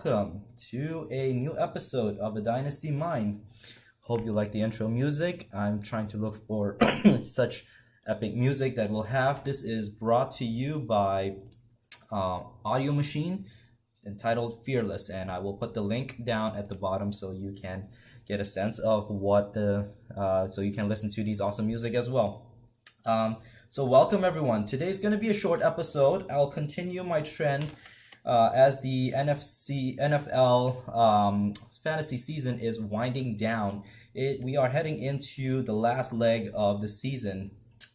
welcome to a new episode of the Dynasty Mind. Hope you like the intro music. I'm trying to look for such epic music that we'll have. This is brought to you by Audio Machine entitled Fearless, and I will put the link down at the bottom so you can get a sense of so you can listen to these awesome music as well. So welcome everyone. Today's going to be a short episode. I'll continue my trend as the NFL fantasy season is winding down. We are heading into the last leg of the season,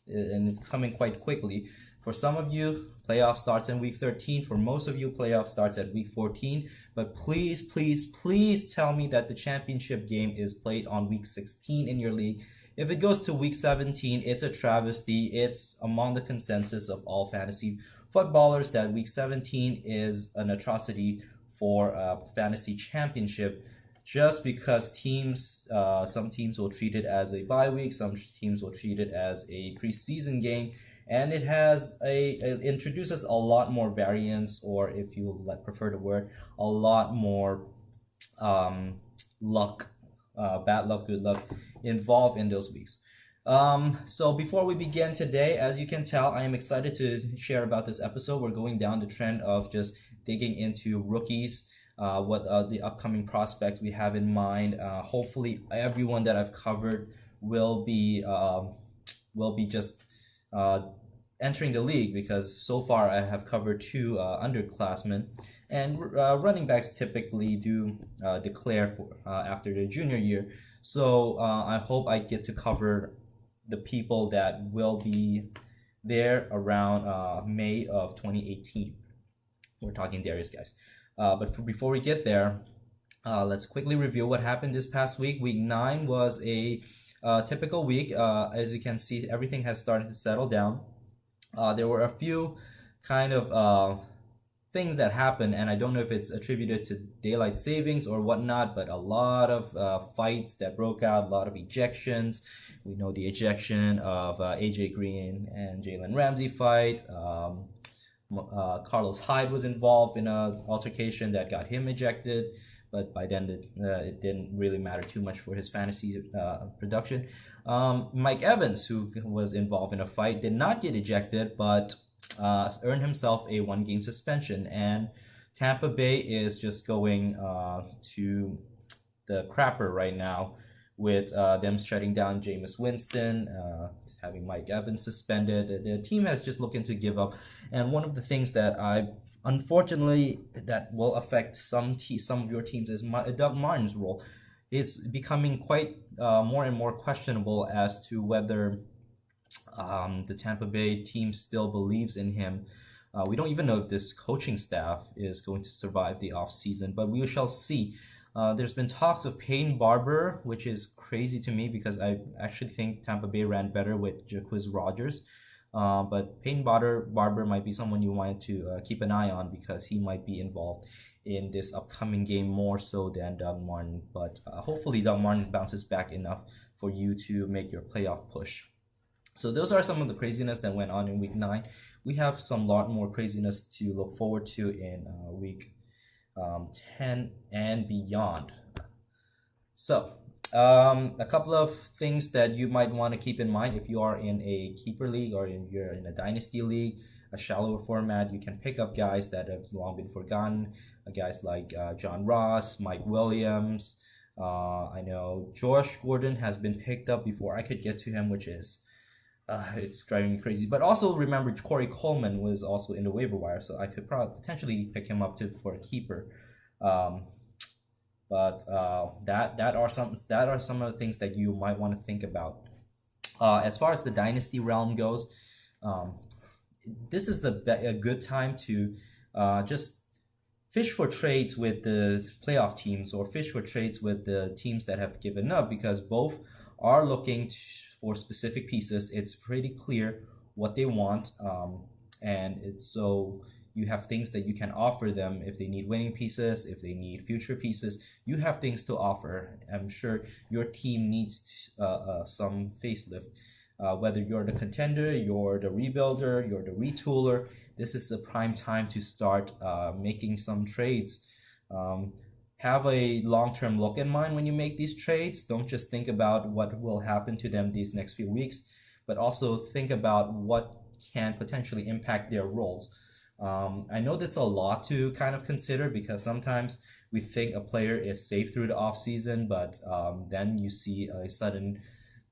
and it's coming quite quickly. For some of you, playoff starts in week 13. For most of you, playoff starts at week 14. But please, please, please tell me that the championship game is played on week 16 in your league. If it goes to week 17, it's a travesty. It's among the consensus of all fantasy footballers that week 17 is an atrocity for a fantasy championship, just because some teams will treat it as a bye week, some teams will treat it as a preseason game, and it introduces a lot more variance, or if you prefer the word, a lot more luck, bad luck, good luck involved in those weeks. So before we begin today, as you can tell, I am excited to share about this episode. We're going down the trend of just digging into rookies, what the upcoming prospects we have in mind. Hopefully everyone that I've covered will be just entering the league, because so far I have covered two underclassmen, and running backs typically do declare for after their junior year. So I hope I get to cover the people that will be there around May of 2018. We're talking Derrius Guice. Before we get there, let's quickly review what happened this past week. Week 9 was a typical week. As you can see, everything has started to settle down. There were a few kind of things that happened, and I don't know if it's attributed to daylight savings or whatnot, but a lot of fights that broke out, a lot of ejections. We know the ejection of AJ Green and Jalen Ramsey fight. Carlos Hyde was involved in an altercation that got him ejected, but by then it didn't really matter too much for his fantasy production. Mike Evans, who was involved in a fight, did not get ejected, but earned himself a 1-game suspension. And Tampa Bay is just going to the crapper right now with them shutting down Jameis Winston, having Mike Evans suspended. The team has just looking to give up. And one of the things that unfortunately that will affect some of your teams is Doug Martin's role. It's becoming quite more and more questionable as to whether the Tampa Bay team still believes in him. We don't even know if this coaching staff is going to survive the offseason, but we shall see. There's been talks of Peyton Barber, which is crazy to me because I actually think Tampa Bay ran better with Jacquizz Rodgers. But Peyton Barber might be someone you want to keep an eye on, because he might be involved in this upcoming game more so than Doug Martin. But hopefully Doug Martin bounces back enough for you to make your playoff push. So those are some of the craziness that went on in week 9. We have some lot more craziness to look forward to in week 10 and beyond. So a couple of things that you might want to keep in mind if you are in a keeper league or if you're in a dynasty league, a shallower format. You can pick up guys that have long been forgotten, guys like John Ross, Mike Williams. I know Josh Gordon has been picked up before I could get to him, which is it's driving me crazy. But also remember, Corey Coleman was also in the waiver wire, so I could probably potentially pick him up for a keeper. That are some of the things that you might want to think about. As far as the dynasty realm goes, this is a good time to just fish for trades with the playoff teams, or fish for trades with the teams that have given up, because both are looking for specific pieces. It's pretty clear what they want, so you have things that you can offer them. If they need winning pieces, if they need future pieces, you have things to offer. I'm sure your team needs some facelift. Whether you're the contender, you're the rebuilder, you're the retooler, this is the prime time to start making some trades Um, have a long-term look in mind when you make these trades. Don't just think about what will happen to them these next few weeks, but also think about what can potentially impact their roles. I know that's a lot to kind of consider because sometimes we think a player is safe through the offseason, but then you see suddenly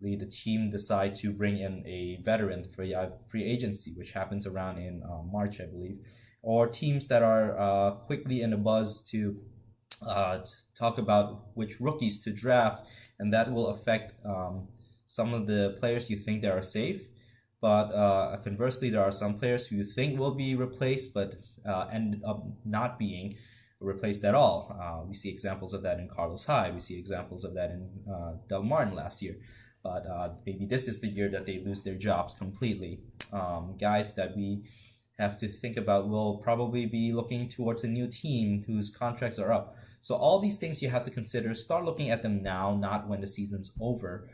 the team decide to bring in a veteran for free agency, which happens around in March, I believe, or teams that are quickly in the buzz to talk about which rookies to draft, and that will affect some of the players you think that are safe. But conversely, there are some players who you think will be replaced, but end up not being replaced at all. We see examples of that in Carlos Hyde. We see examples of that in Del Martin last year. But maybe this is the year that they lose their jobs completely. Guys that we have to think about will probably be looking towards a new team whose contracts are up. So all these things you have to consider. Start looking at them now, not when the season's over,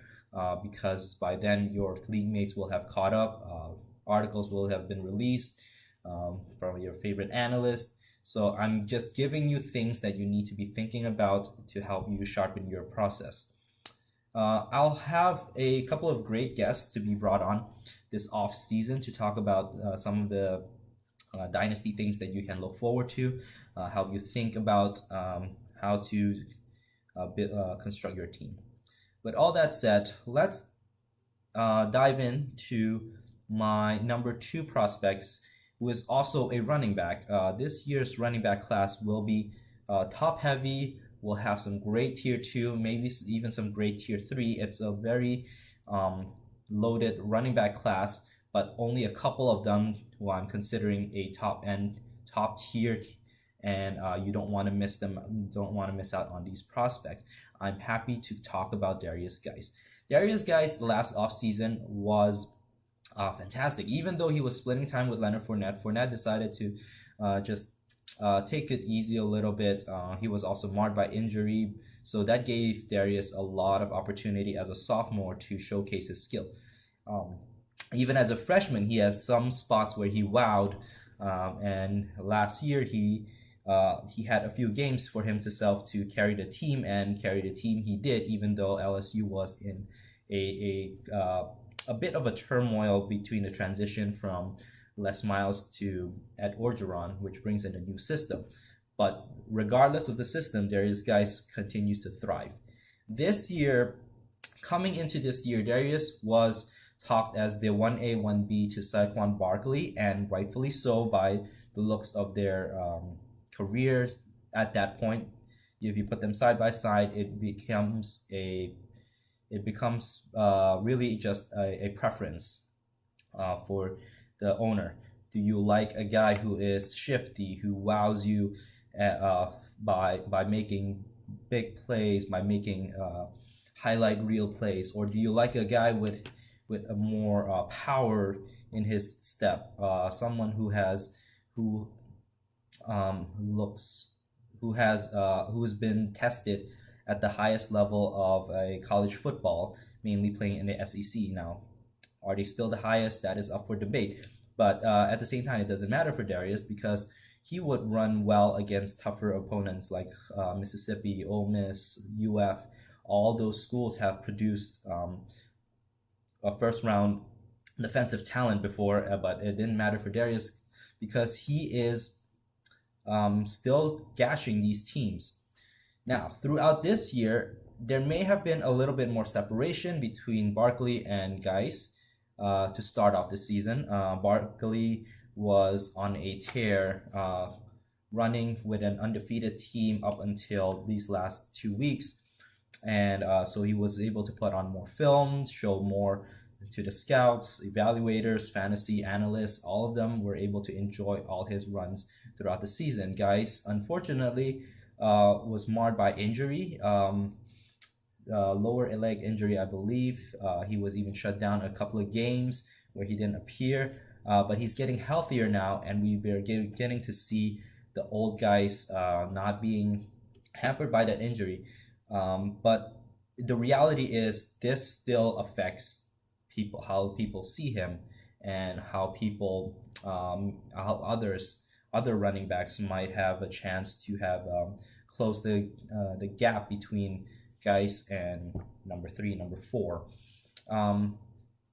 because by then your league mates will have caught up. Articles will have been released from your favorite analyst. So I'm just giving you things that you need to be thinking about to help you sharpen your process. I'll have a couple of great guests to be brought on this off season to talk about some of the dynasty things that you can look forward to, help you think about how to construct your team. With all that said, let's dive into my number two prospects, who is also a running back. This year's running back class will be top heavy. We'll have some great tier two, maybe even some great tier three. It's a very loaded running back class, but only a couple of them who I'm considering a top end, top tier, and you don't want to miss them. Don't want to miss out on these prospects. I'm happy to talk about Derrius Guice. Derrius Guice last offseason was fantastic. Even though he was splitting time with Leonard Fournette, Fournette decided to just take it easy a little bit. He was also marred by injury, so that gave Derrius a lot of opportunity as a sophomore to showcase his skill. Even as a freshman, he has some spots where he wowed, and last year he had a few games for himself to carry the team, and carry the team he did, even though LSU was in a bit of a turmoil between the transition from Les Miles to Ed Orgeron, which brings in a new system. But regardless of the system, Derrius Guice continues to thrive. This year, coming into this year, Derrius was talked as the 1A, 1B to Saquon Barkley, and rightfully so by the looks of their careers at that point. If you put them side by side, it becomes really just a preference for the owner. Do you like a guy who is shifty, who wows you by making big plays, by making highlight reel plays, or do you like a guy with a more power in his step, someone who's been tested at the highest level of a college football, mainly playing in the SEC now? Are they still the highest? That is up for debate. But at the same time, it doesn't matter for Derrius because he would run well against tougher opponents like Mississippi, Ole Miss, UF. All those schools have produced a first-round defensive talent before, but it didn't matter for Derrius because he is still gashing these teams. Now, throughout this year, there may have been a little bit more separation between Barkley and Guice to start off the season. Barkley was on a tear, running with an undefeated team up until these last 2 weeks. And so he was able to put on more film, show more to the scouts, evaluators, fantasy analysts. All of them were able to enjoy all his runs throughout the season. Guice, unfortunately, was marred by injury, lower leg injury, I believe. He was even shut down a couple of games where he didn't appear, but he's getting healthier now, and we're getting to see the old Guice not being hampered by that injury. But the reality is this still affects people, how people see him, and how how other running backs might have a chance to have close the gap between Guice and number 3, number 4.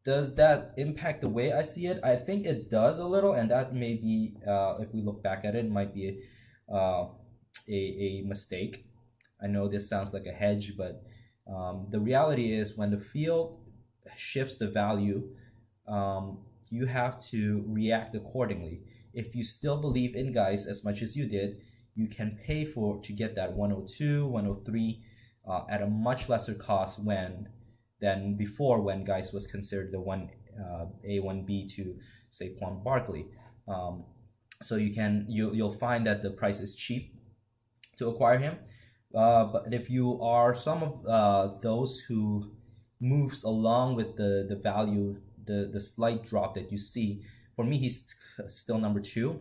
Does that impact the way I see it? I think it does a little, and that may be, if we look back at it, might be a mistake. I know this sounds like a hedge, but the reality is when the field shifts the value, you have to react accordingly. If you still believe in Guice as much as you did, you can pay to get that 102, 103 at a much lesser cost than before, when Guice was considered the 1A, 1B to Saquon Barkley. So you'll find that the price is cheap to acquire him. But if you are some of those who moves along with the value, the slight drop that you see, for me, he's still number 2.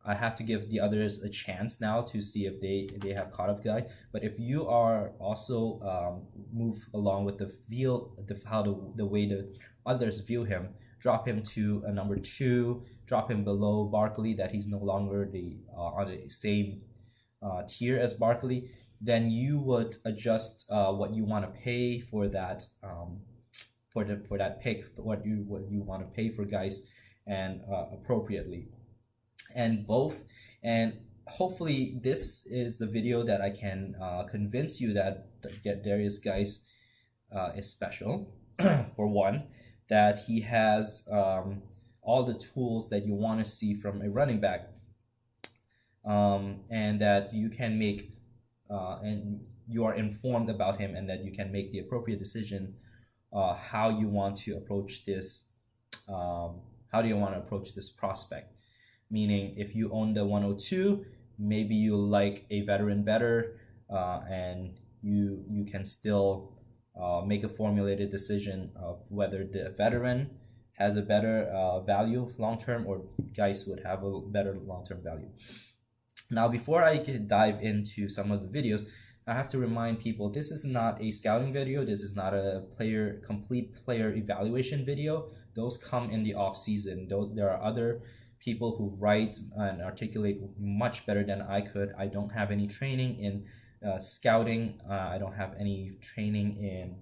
I have to give the others a chance now to see if they have caught up, guys. But if you are also move along with the field, the way the others view him, drop him to a number 2, drop him below Barkley, that he's no longer on the same tier as Barkley, then you would adjust what you want to pay for that for that pick, what you want to pay for Guice, and appropriately. And hopefully this is the video that I can convince you that Derrius Guice is special. For one, that he has all the tools that you want to see from a running back, and that you can make and you are informed about him, and that you can make the appropriate decision how you want to approach this prospect. Meaning, if you own the 102, maybe you like a veteran better, and you can still make a formulated decision of whether the veteran has a better value long-term, or Guice would have a better long-term value. Now, before I can dive into some of the videos, I have to remind people, this is not a scouting video. This is not a complete player evaluation video. Those come in the off season. There are other people who write and articulate much better than I could. I don't have any training in scouting. I don't have any training in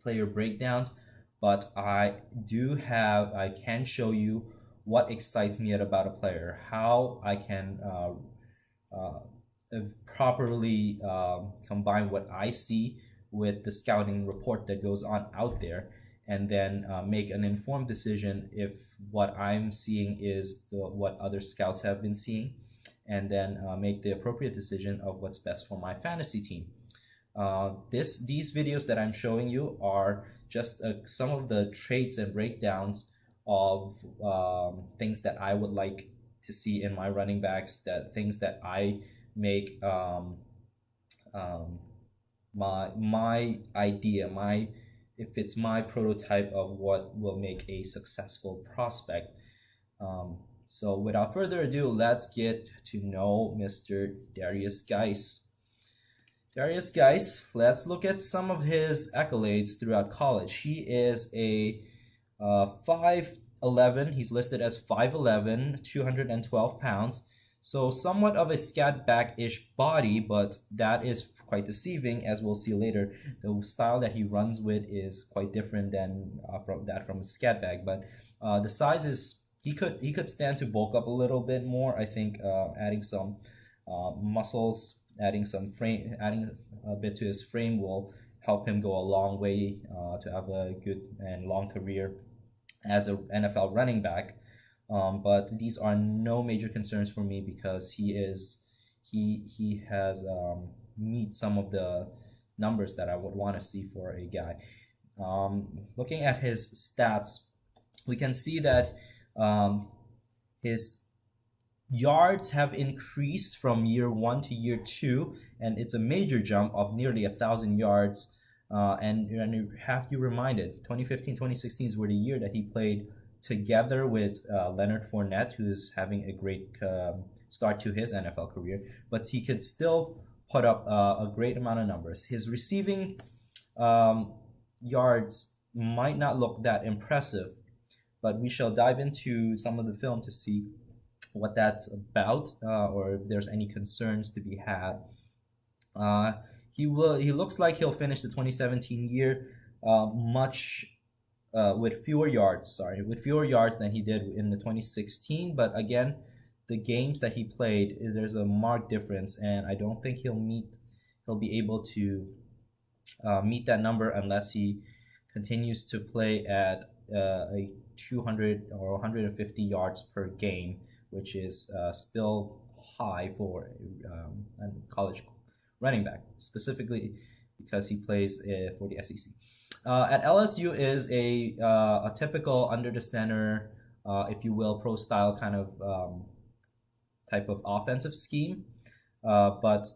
player breakdowns, but I can show you what excites me about a player, how I can properly combine what I see with the scouting report that goes on out there, and then make an informed decision if what I'm seeing is what other scouts have been seeing, and then make the appropriate decision of what's best for my fantasy team. These videos that I'm showing you are just some of the traits and breakdowns of things that I would like to see in my running backs, things that I make my idea, if it's my prototype of what will make a successful prospect. So without further ado, let's get to know Mr. Derrius Guice. Derrius Guice, let's look at some of his accolades throughout college. He is a 5'11". He's listed as 5'11", 212 pounds. So somewhat of a scat back-ish body, but that is quite deceiving, as we'll see later. The style that he runs with is quite different than from a scat back. But the size is, he could stand to bulk up a little bit more. I think adding some muscles, adding a bit to his frame will help him go a long way to have a good and long career as an NFL running back. But these are no major concerns for me, because he has meet some of the numbers that I would want to see for a guy. Looking at his stats, we can see that his yards have increased from year 1 to year 2, and it's a major jump of nearly 1,000 yards. And you have to reminded, 2015, 2016 were the year that he played together with Leonard Fournette, who's having a great start to his NFL career, but he could still put up a great amount of numbers. His receiving yards might not look that impressive, but we shall dive into some of the film to see what that's about, or if there's any concerns to be had. Uh, he looks like he'll finish the 2017 year much with fewer yards. Sorry, with fewer yards than he did in the 2016. But again, the games that he played, there's a marked difference, and I don't think he'll be able to meet that number unless he continues to play at a 200 or 150 yards per game, which is still high for a college running back, specifically because he plays for the SEC. At LSU is a typical under the center, if you will, pro style kind of type of offensive scheme, but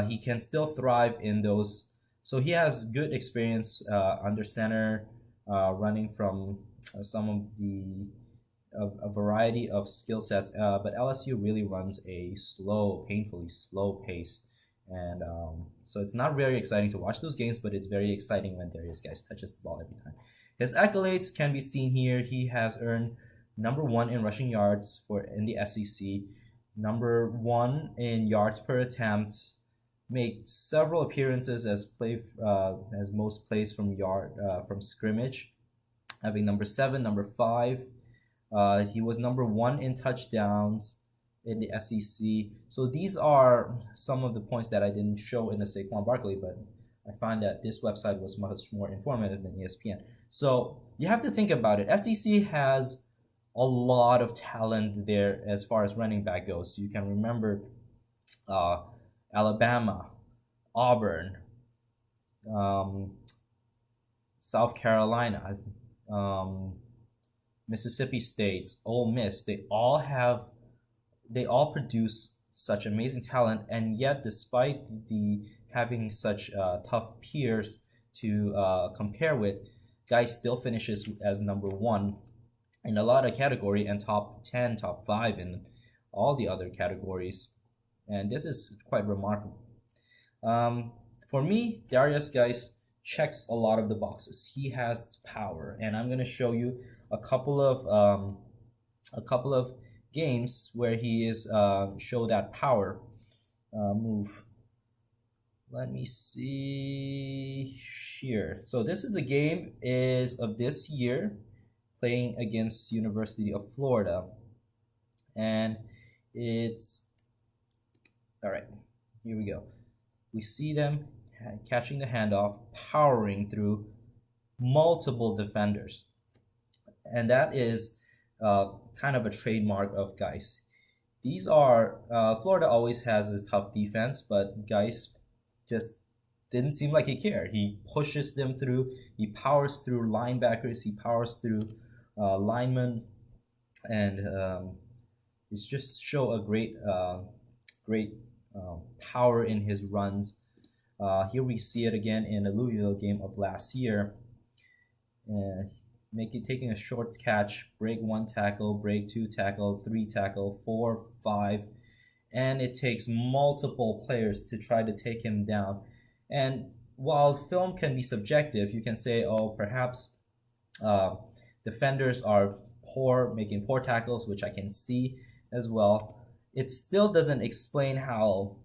he can still thrive in those. So he has good experience under center, running from some of the a variety of skill sets. But LSU really runs a slow, painfully slow pace. And so it's not very exciting to watch those games, but it's very exciting when Derrius Guice touches the ball every time. His accolades can be seen here. He has earned #1 in rushing yards in the SEC, #1 in yards per attempt, made several appearances as most plays from scrimmage, having #7, #5. He was #1 in touchdowns in the SEC. So these are some of the points that I didn't show in the Saquon Barkley, but I find that this website was much more informative than ESPN. So you have to think about it. SEC has a lot of talent there as far as running back goes. You can remember Alabama, Auburn, South Carolina, Mississippi State, Ole Miss. They all produce such amazing talent, and yet despite having such tough peers to compare with, Guice still finishes as #1 in a lot of category and top 10, top 5 in all the other categories. And this is quite remarkable. For me, Derrius Guice checks a lot of the boxes. He has power, and I'm going to show you a couple of games where he is show that power move. Let me see here. So this is a game of this year, playing against University of Florida, and it's all right. Here we go. We see them catching the handoff, powering through multiple defenders, and that is kind of a trademark of Guice. These are Florida always has a tough defense, but Guice just didn't seem like he cared. He pushes them through. He powers through linebackers. He powers through linemen, and it's just show a great power in his runs. Here we see it again in the Louisville game of last year. Taking a short catch, break 1 tackle, break 2 tackle, 3 tackle, 4, 5, and it takes multiple players to try to take him down. And while film can be subjective, you can say, oh, perhaps defenders are making poor tackles, which I can see as well. It still doesn't explain how.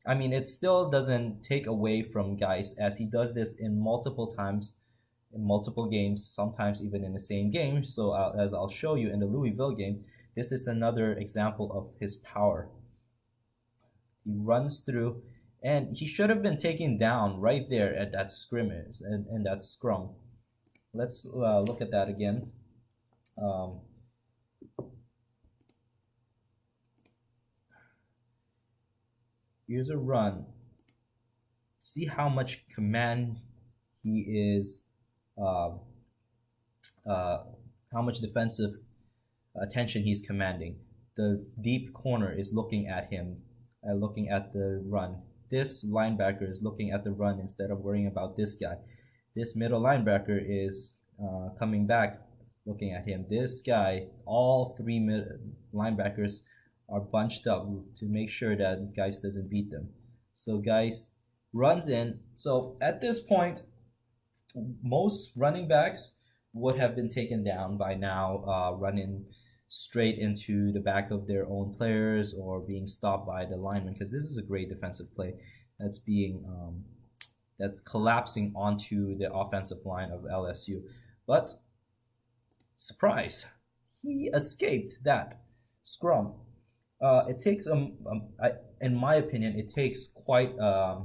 I mean, it still doesn't take away from Guice, as he does this in multiple times, in multiple games, sometimes even in the same game. So as I'll show you in the Louisville game, this is another example of his power. He runs through, and he should have been taken down right there at that scrimmage and that scrum. Let's look at that again. Here's a run. See how much command he is, how much defensive attention he's commanding. The deep corner is looking at him, looking at the run. This linebacker is looking at the run instead of worrying about this guy. This middle linebacker is coming back, looking at him. This guy, all three linebackers are bunched up to make sure that Guice doesn't beat them. So Guice runs in. So at this point, most running backs would have been taken down by now, running straight into the back of their own players or being stopped by the lineman, because this is a great defensive play that's being that's collapsing onto the offensive line of LSU. But surprise, he escaped that scrum. It takes in my opinion, it takes quite a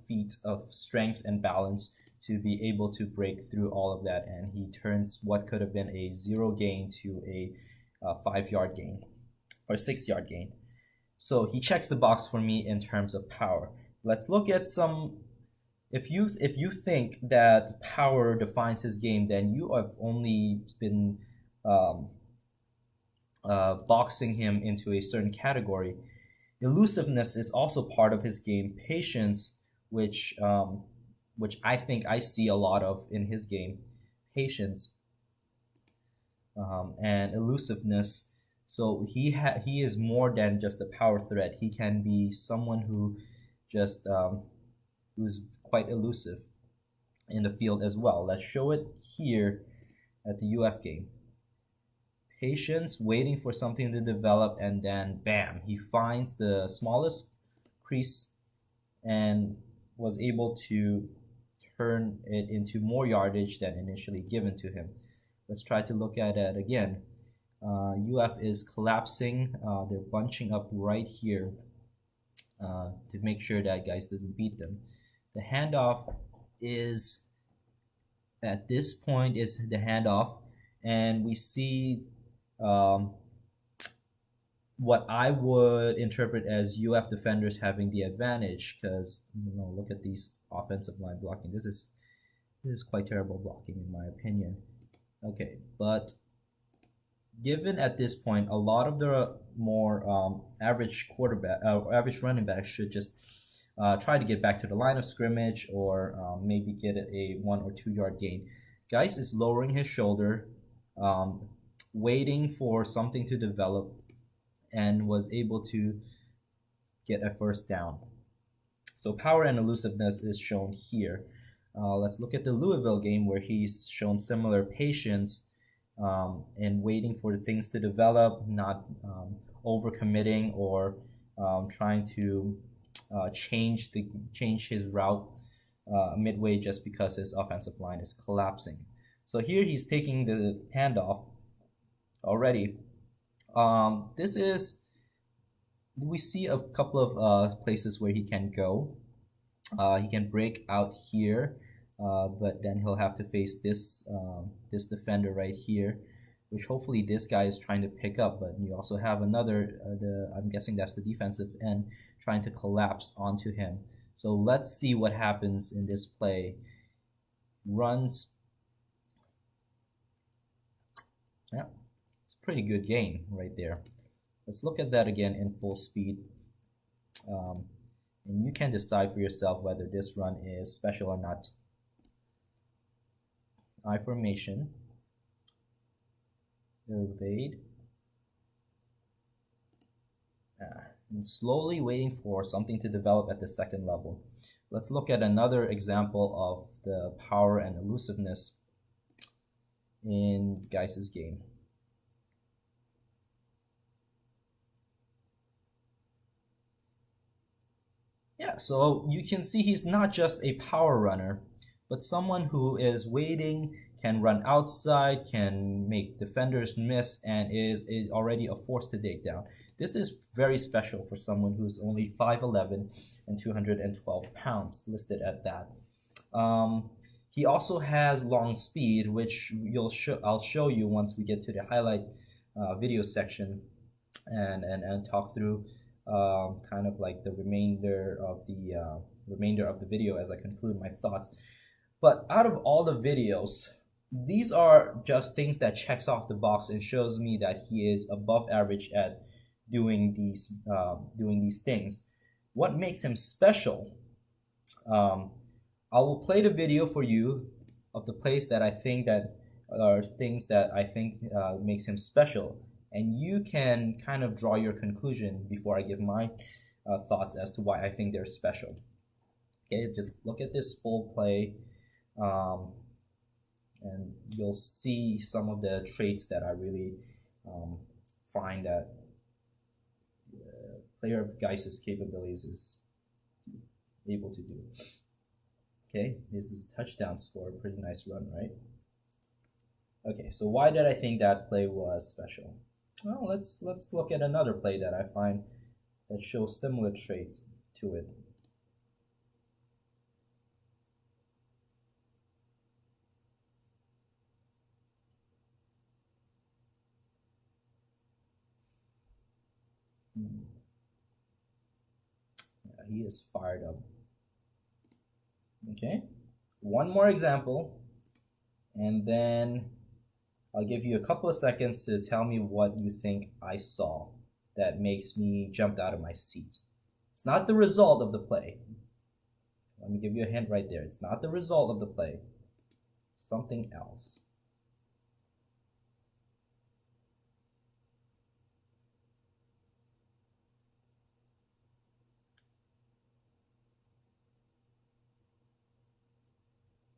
feat of strength and balance to be able to break through all of that, and he turns what could have been a 0 gain to a 5-yard gain or 6-yard gain. So he checks the box for me in terms of power. Let's look at some. If you think that power defines his game, then you have only been boxing him into a certain category. Elusiveness is also part of his game. Patience, which I think I see a lot of in his game, patience and elusiveness. So he is more than just a power threat. He can be someone who just who's quite elusive in the field as well. Let's show it here at the UF game. Patience, waiting for something to develop, and then bam, he finds the smallest crease and was able to turn it into more yardage than initially given to him. Let's try to look at it again. UF is collapsing. They're bunching up right here to make sure that Guice doesn't beat them. The handoff is, at this point, is the handoff, and we see what I would interpret as UF defenders having the advantage, because look at these offensive line blocking. This is quite terrible blocking in my opinion. Okay, but given at this point, a lot of the more average running backs should just try to get back to the line of scrimmage, or maybe get a 1 or 2 yard gain. Guice is lowering his shoulder, waiting for something to develop, and was able to get a first down. So power and elusiveness is shown here. Let's look at the Louisville game, where he's shown similar patience and waiting for things to develop, not overcommitting or trying to change his route midway just because his offensive line is collapsing. So here he's taking the handoff already. We see a couple of places where he can go. He can break out here, but then he'll have to face this defender right here, which hopefully this guy is trying to pick up. But you also have another, I'm guessing that's the defensive end, trying to collapse onto him. So let's see what happens in this play. Runs. Yeah, it's a pretty good gain right there. Let's look at that again in full speed. And you can decide for yourself whether this run is special or not. I formation. Evade. And slowly waiting for something to develop at the second level. Let's look at another example of the power and elusiveness in Guice's game. Yeah, so you can see he's not just a power runner, but someone who is waiting, can run outside, can make defenders miss, and is already a force to take down. This is very special for someone who's only 5'11" and 212 pounds, listed at that. He also has long speed, which I'll show you once we get to the highlight video section and talk through kind of like the remainder of the video as I conclude my thoughts. But out of all the videos, these are just things that checks off the box and shows me that he is above average at doing these things. What makes him special? I will play the video for you of the plays that I think that are things that I think makes him special, and you can kind of draw your conclusion before I give my thoughts as to why I think they're special. Okay, just look at this full play, and you'll see some of the traits that I really find that player of Guice's capabilities is able to do. Okay, this is touchdown score, pretty nice run, right? Okay, so why did I think that play was special? Well, let's look at another play that I find that shows similar trait to it. Yeah, he is fired up. Okay, one more example, and then I'll give you a couple of seconds to tell me what you think I saw that makes me jump out of my seat. It's not the result of the play. Let me give you a hint right there. It's not the result of the play. Something else.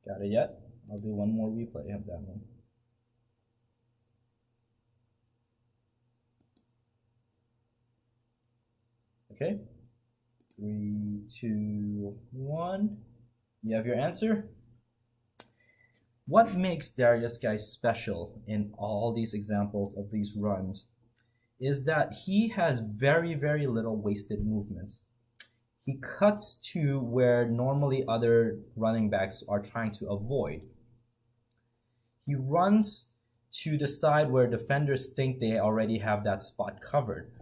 Got it yet? I'll do one more replay of that one. Okay. 3, 2, 1. You have your answer? What makes Derrius Guice special in all these examples of these runs is that he has very, very little wasted movements. He cuts to where normally other running backs are trying to avoid. He runs to the side where defenders think they already have that spot covered.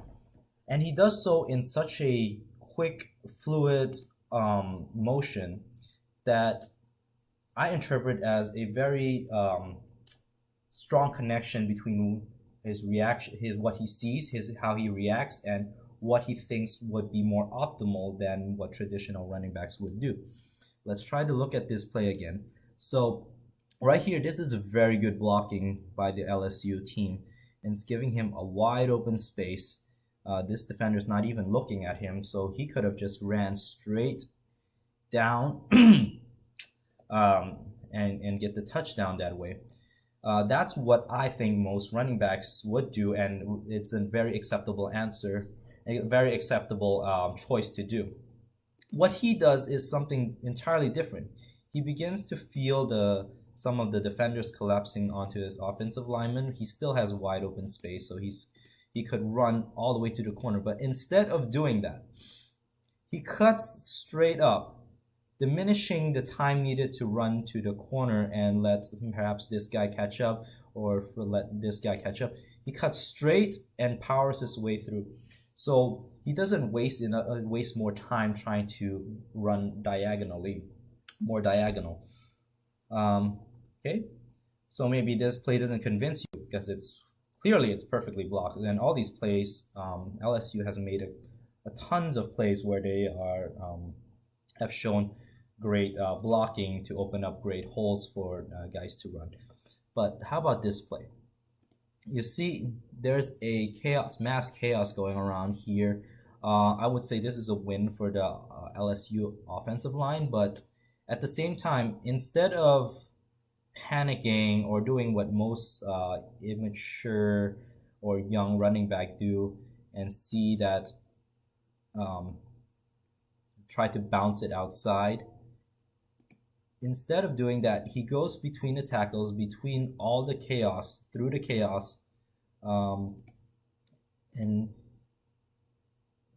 And he does so in such a quick, fluid motion that I interpret as a very strong connection between his reaction, what he sees, how he reacts, and what he thinks would be more optimal than what traditional running backs would do. Let's try to look at this play again. So right here, this is a very good blocking by the LSU team, and it's giving him a wide open space. This defender's not even looking at him, so he could have just ran straight down and get the touchdown that way. That's what I think most running backs would do, and it's a very acceptable answer, a very acceptable choice to do. What he does is something entirely different. He begins to feel some of the defenders collapsing onto his offensive lineman. He still has wide open space, so he could run all the way to the corner. But instead of doing that, he cuts straight up, diminishing the time needed to run to the corner and let perhaps this guy catch up, or let this guy catch up. He cuts straight and powers his way through. So he doesn't waste more time trying to run diagonally, more diagonal. Okay, so maybe this play doesn't convince you because it's perfectly blocked. And all these plays, LSU has made a tons of plays where they are have shown great blocking to open up great holes for guys to run. But how about this play? You see, there's a mass chaos going around here. I would say this is a win for the LSU offensive line, but at the same time, instead of panicking or doing what most immature or young running back do and see that try to bounce it outside, instead of doing that, he goes between the tackles, between all the chaos, through the chaos, and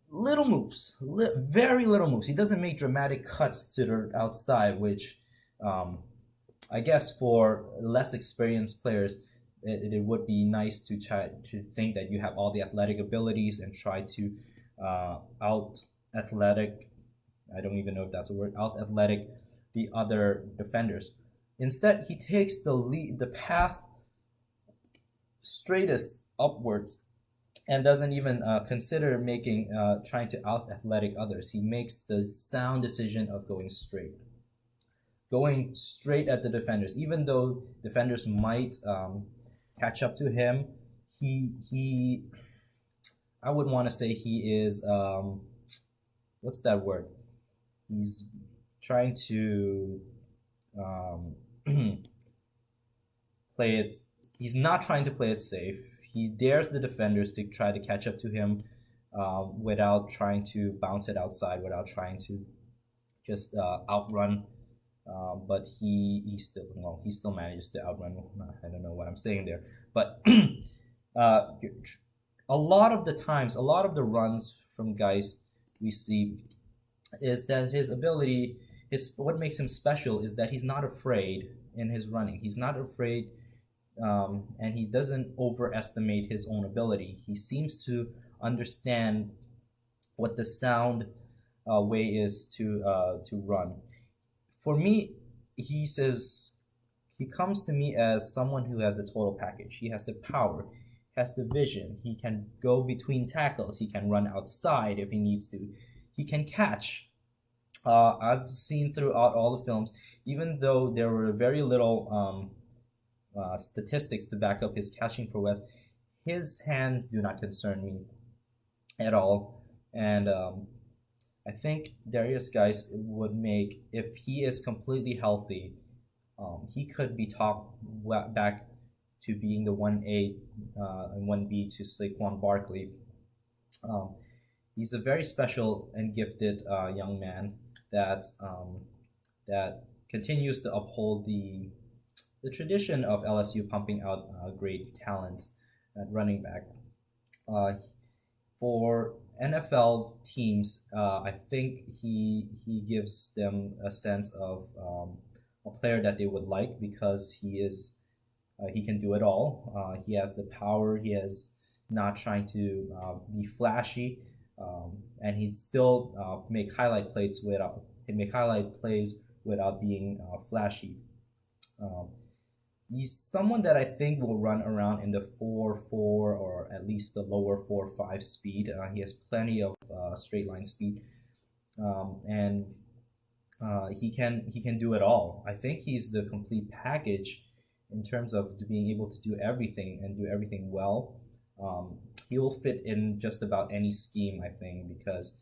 little moves, very little moves. He doesn't make dramatic cuts to the outside, which I guess for less experienced players, it would be nice to try to think that you have all the athletic abilities and try to out athletic. I don't even know if that's a word. Out athletic the other defenders. Instead, he takes the path straightest upwards and doesn't even consider trying to out athletic others. He makes the sound decision of going straight at the defenders. Even though defenders might catch up to him, he I would want to say he is what's that word? He's trying to play it. He's not trying to play it safe. he dares the defenders to try to catch up to him without trying to bounce it outside, without trying to just outrun. But he still manages to outrun. I don't know what I'm saying there, but uh, a lot of the times, a lot of the runs from Guice we see is that his ability, his what makes him special is that he's not afraid in his running. He's not afraid, and he doesn't overestimate his own ability. He seems to understand what the sound way is to run. For me, he says he comes to me as someone who has the total package. He has the power, has the vision. He can go between tackles. He can run outside if he needs to. He can catch. I've seen throughout all the films, even though there were very little statistics to back up his catching prowess, his hands do not concern me at all. And I think Derrius Guice would make, if he is completely healthy, he could be talked back to being the 1A and 1B to Saquon Barkley. He's a very special and gifted young man that continues to uphold the tradition of LSU pumping out great talents at running back. For NFL teams, I think he gives them a sense of a player that they would like because he can do it all. He has the power. He has not trying to be flashy, and he still make highlight plays without being flashy. He's someone that I think will run around in the 4.4 or at least the lower 4.5 speed. He has plenty of straight line speed, and he can do it all. I think he's the complete package in terms of being able to do everything and do everything well. He will fit in just about any scheme, I think, because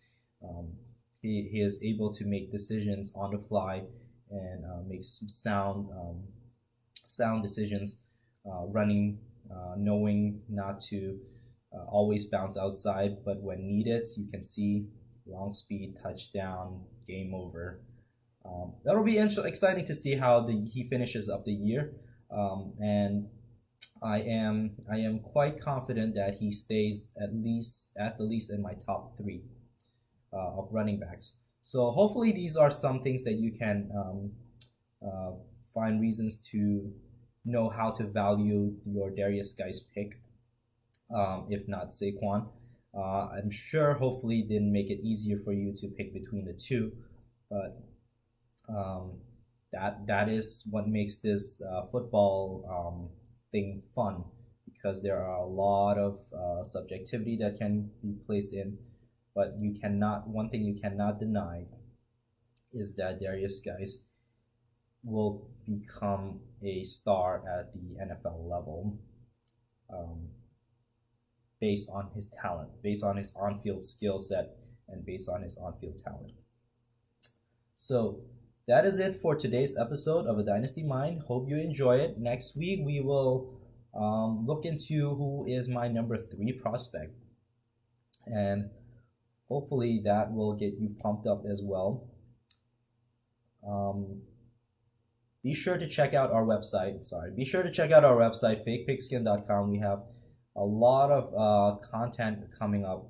he is able to make decisions on the fly and make some sound decisions, running, knowing not to always bounce outside, but when needed, you can see long speed, touchdown, game over. That'll be exciting to see how he finishes up the year, and I am quite confident that he stays at the least in my top three of running backs. So hopefully these are some things that you can find reasons to know how to value your Derrius Guice pick, if not Saquon. I'm sure hopefully didn't make it easier for you to pick between the two, but that is what makes this football thing fun, because there are a lot of subjectivity that can be placed in, but one thing you cannot deny is that Derrius Guice will become a star at the NFL level, based on his talent, based on his on-field skill set, and based on his on-field talent. So that is it for today's episode of A Dynasty Mind. Hope you enjoy it. Next week we will look into who is my number 3 prospect, and hopefully that will get you pumped up as well. Be sure to check out our website. fakepigskin.com. We have a lot of content coming up,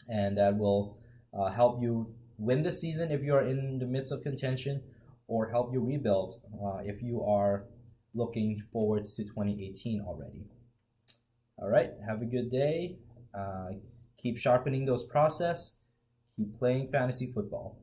and that will help you win the season if you are in the midst of contention, or help you rebuild if you are looking forward to 2018 already. All right, have a good day. Keep sharpening those process. Keep playing fantasy football.